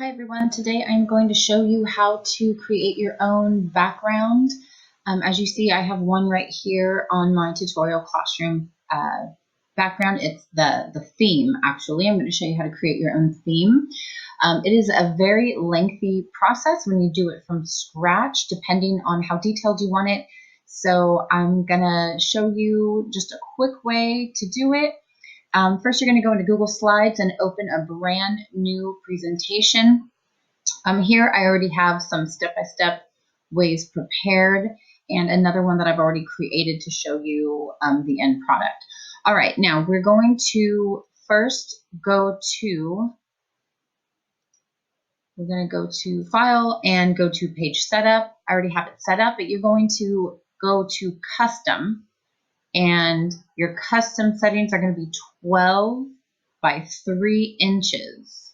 Hi everyone, today I'm going to show you how to create your own background. As you see, I have one right here on my tutorial classroom background. It's the theme, actually. I'm going to show you how to create your own theme. It is a very lengthy process when you do it from scratch, depending on how detailed you want it. So I'm going to show you just a quick way to do it. First, you're going to go into Google Slides and open a brand new presentation. Here, I already have some step-by-step ways prepared and another one that I've already created to show you the end product. All right, now we're going to first go to File and go to Page Setup. I already have it set up, but you're going to go to Custom. And your custom settings are going to be 12 by 3 inches.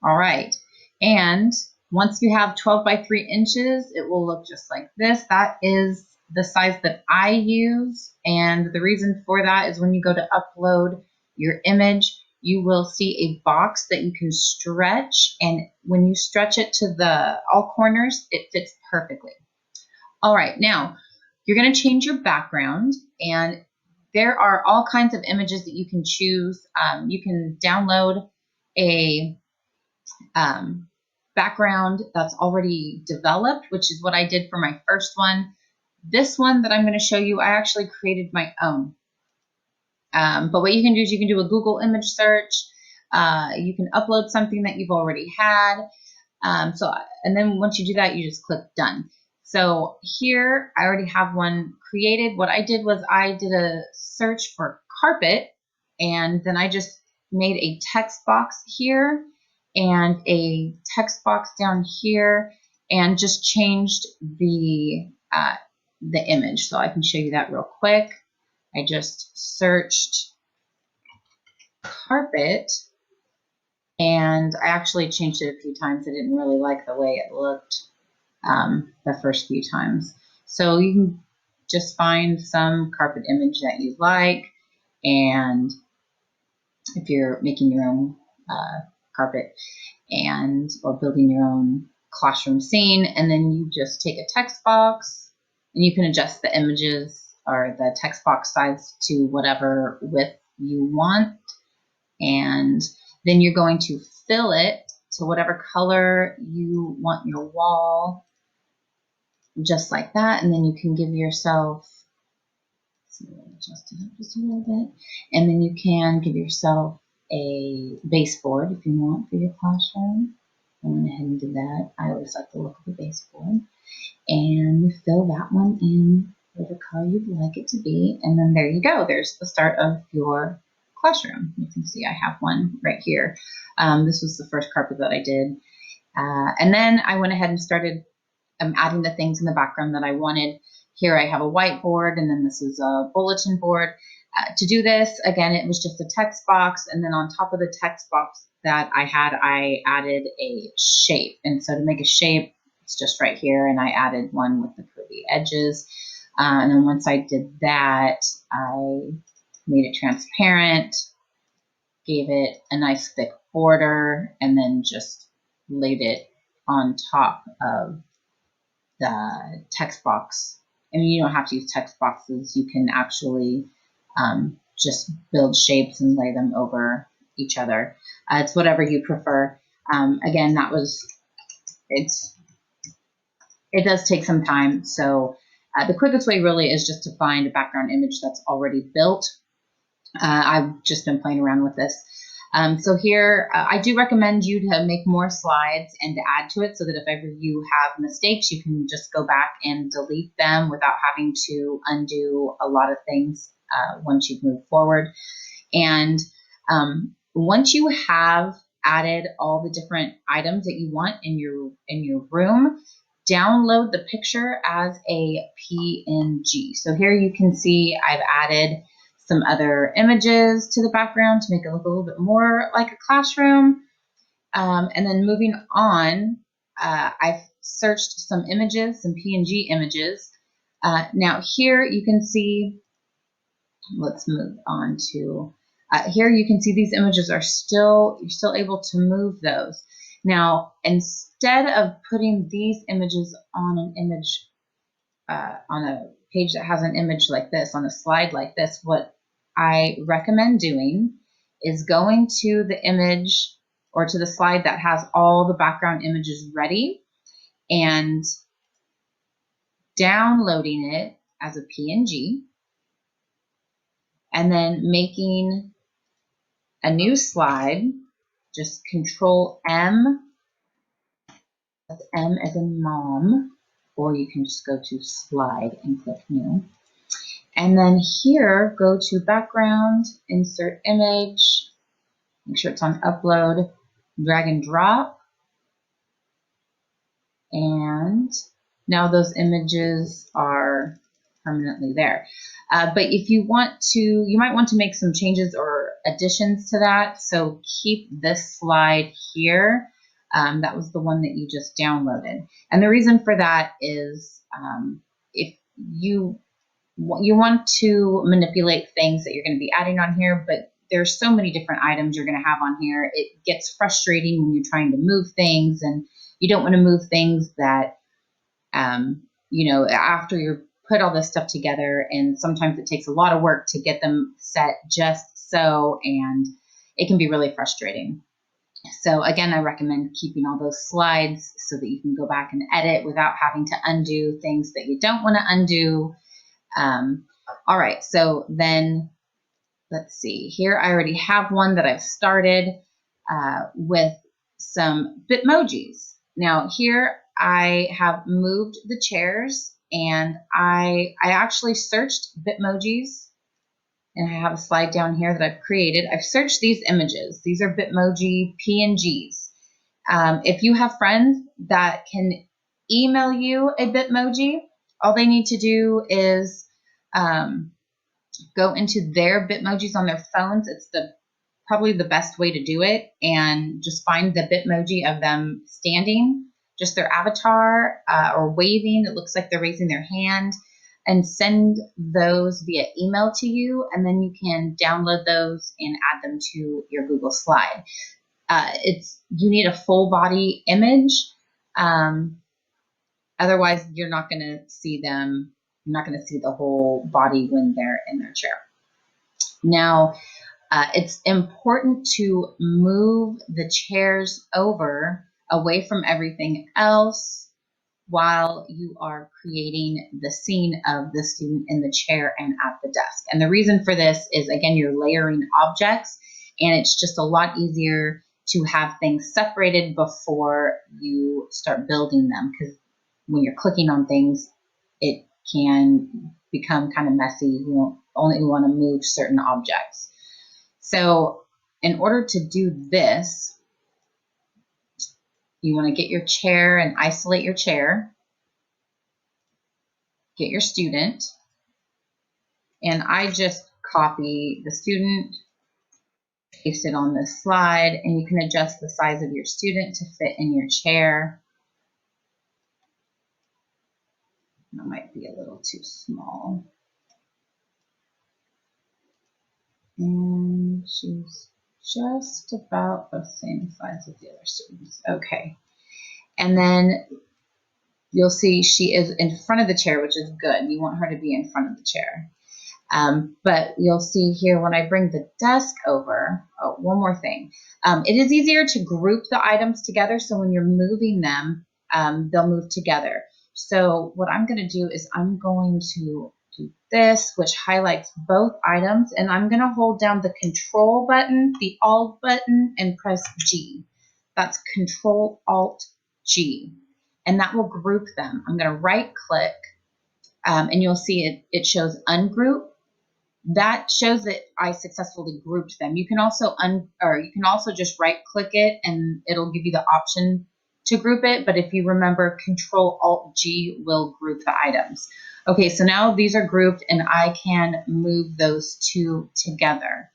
All right. And once you have 12 by 3 inches, it will look just like this. That is the size that I use. And the reason for that is when you go to upload your image, you will see a box that you can stretch. And when you stretch it to all corners, it fits perfectly. All right. Now, you're going to change your background, and there are all kinds of images that you can choose. You can download a background that's already developed, which is what I did for my first one. This one that I'm going to show you, I actually created my own. But what you can do is you can do a Google image search. You can upload something that you've already had. And then once you do that, you just click Done. So here, I already have one created. What I did was I did a search for carpet, and then I just made a text box here and a text box down here, and just changed the image. So I can show you that real quick. I just searched carpet, and I actually changed it a few times. I didn't really like the way it looked the first few times. So you can just find some carpet image that you like, and if you're making your own carpet or building your own classroom scene, and then you just take a text box and you can adjust the images or the text box size to whatever width you want, and then you're going to fill it to whatever color you want your wall, just like that. And then you can give yourself, adjust it up just a little bit, and then you can give yourself a baseboard if you want for your classroom. I went ahead and did that. I always like the look of the baseboard. And you fill that one in whatever color you'd like it to be, and then there you go. There's the start of your classroom. You can see I have one right here. This was the first carpet that I did. And then I went ahead and started adding the things in the background that I wanted. Here I have a whiteboard, and then this is a bulletin board. To do this, again, it was just a text box, and then on top of the text box that I had, I added a shape. And so to make a shape, it's just right here, and I added one with the curvy edges. And then once I did that, I made it transparent, gave it a nice thick border, and then just laid it on top of the text box. I mean, you don't have to use text boxes. You can actually just build shapes and lay them over each other. It's whatever you prefer. Again, it does take some time. So the quickest way really is just to find a background image that's already built. I've just been playing around with this. So here, I do recommend you to make more slides and to add to it so that if ever you have mistakes, you can just go back and delete them without having to undo a lot of things once you've moved forward. And once you have added all the different items that you want in your room, download the picture as a PNG. So here you can see I've added some other images to the background to make it look a little bit more like a classroom. And then moving on, I've searched some images, some PNG images. Now here you can see, let's move on to, here you can see these images are you're still able to move those. Now, instead of putting these images on an image, on a page that has an image like this, on a slide like this, what I recommend doing is going to the image or to the slide that has all the background images ready and downloading it as a PNG, and then making a new slide, just Control M, that's M as in mom, or you can just go to slide and click new. And then here, go to background, insert image, make sure it's on upload, drag and drop, and now those images are permanently there. But if you want to, you might want to make some changes or additions to that. So keep this slide here. That was the one that you just downloaded. And the reason for that is if you want to manipulate things that you're going to be adding on here, but there's so many different items you're going to have on here. It gets frustrating when you're trying to move things, and you don't want to move things that, you know, after you're put all this stuff together, and sometimes it takes a lot of work to get them set just so, and it can be really frustrating. So again, I recommend keeping all those slides so that you can go back and edit without having to undo things that you don't want to undo. All right, so then let's see here. I already have one that I've started with some Bitmojis. Now here I have moved the chairs, and I actually searched Bitmojis, and I have a slide down here that I've created. I've searched these images. These are Bitmoji PNGs. If you have friends that can email you a Bitmoji, all they need to do is go into their Bitmojis on their phones. It's probably the best way to do it, and just find the Bitmoji of them standing, just their avatar or waving. It looks like they're raising their hand, and send those via email to you, and then you can download those and add them to your Google slide. You need a full body image. Otherwise, you're not going to see them. You're not going to see the whole body when they're in their chair. Now, it's important to move the chairs over away from everything else while you are creating the scene of the student in the chair and at the desk. And the reason for this is, again, you're layering objects, and it's just a lot easier to have things separated before you start building them, because when you're clicking on things, it can become kind of messy. You only want to move certain objects. So in order to do this, you want to get your chair and isolate your chair. Get your student. And I just copy the student, paste it on this slide, and you can adjust the size of your student to fit in your chair. That might be a little too small. And she's just about the same size as the other students. Okay. And then you'll see she is in front of the chair, which is good. You want her to be in front of the chair. But you'll see here when I bring the desk over, oh, one more thing. It is easier to group the items together, so when you're moving them, they'll move together. So what I'm going to do is I'm going to do this, which highlights both items, and I'm going to hold down the Control button, the Alt button, and press G. That's Control Alt G, and that will group them. I'm going to right click, and you'll see it shows ungroup. That shows that I successfully grouped them. You can also just right click it, and it'll give you the option to group it. But if you remember, Control Alt G will group the items. Okay, so now these are grouped, and I can move those two together.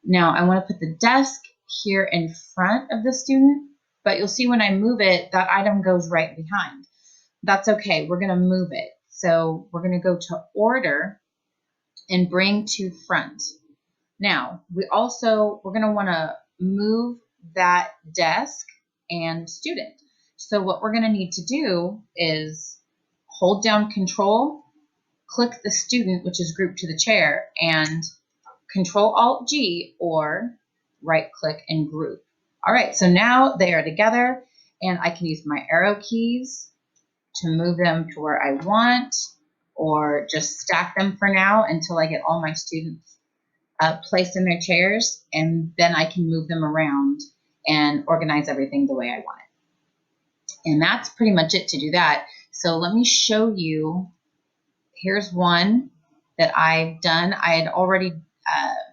Now I want to put the desk here in front of the student, but you'll see when I move it, that item goes right behind. That's okay. We're going to move it. So we're going to go to Order and bring to front. Now, we're going to want to move that desk and student. So what we're going to need to do is hold down Control, click the student, which is grouped to the chair, and Control-Alt-G, or right-click and group. All right, so now they are together, and I can use my arrow keys to move them to where I want, or just stack them for now until I get all my students placed in their chairs, and then I can move them around and organize everything the way I want it. And that's pretty much it to do that. So let me show you. Here's one that I've done. I had already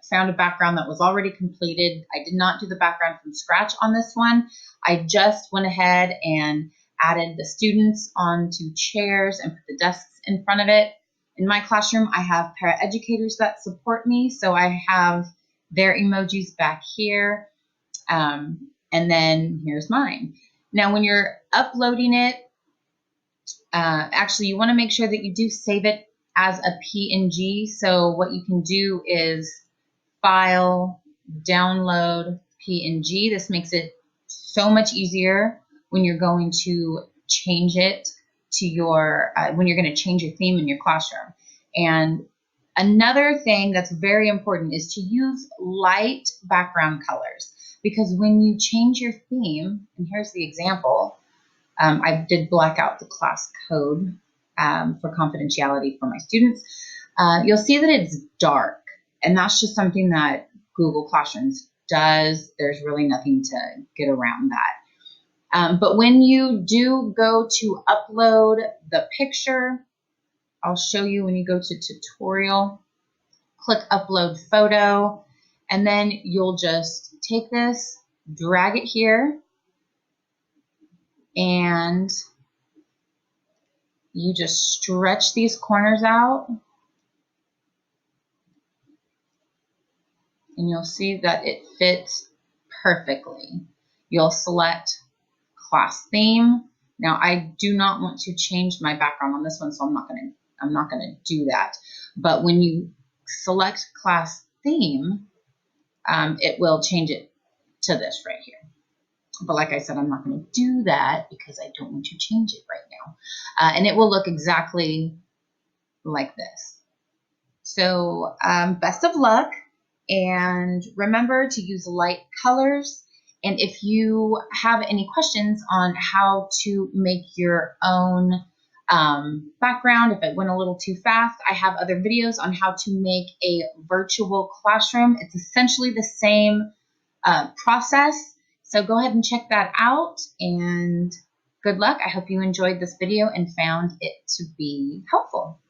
found a background that was already completed. I did not do the background from scratch on this one. I just went ahead and added the students onto chairs and put the desks in front of it. In my classroom, I have paraeducators that support me, so I have their emojis back here, and then here's mine. Now, when you're uploading it, actually, you want to make sure that you do save it as a PNG. So what you can do is File, Download PNG. This makes it so much easier when you're going to change it to your, when you're going to change your theme in your classroom. And another thing that's very important is to use light background colors, because when you change your theme, and here's the example, I did black out the class code for confidentiality for my students. You'll see that it's dark, and that's just something that Google Classrooms does. There's really nothing to get around that. But when you do go to upload the picture, I'll show you when you go to tutorial, click upload photo, and then you'll just take this, drag it here, and you just stretch these corners out, and you'll see that it fits perfectly. You'll select class theme. Now, I do not want to change my background on this one, so I'm not gonna do that. But when you select class theme, it will change it to this right here. But like I said, I'm not going to do that because I don't want to change it right now. And it will look exactly like this. So best of luck, and remember to use light colors. And if you have any questions on how to make your own background, if it went a little too fast, I have other videos on how to make a virtual classroom. It's essentially the same process. So go ahead and check that out, and good luck. I hope you enjoyed this video and found it to be helpful.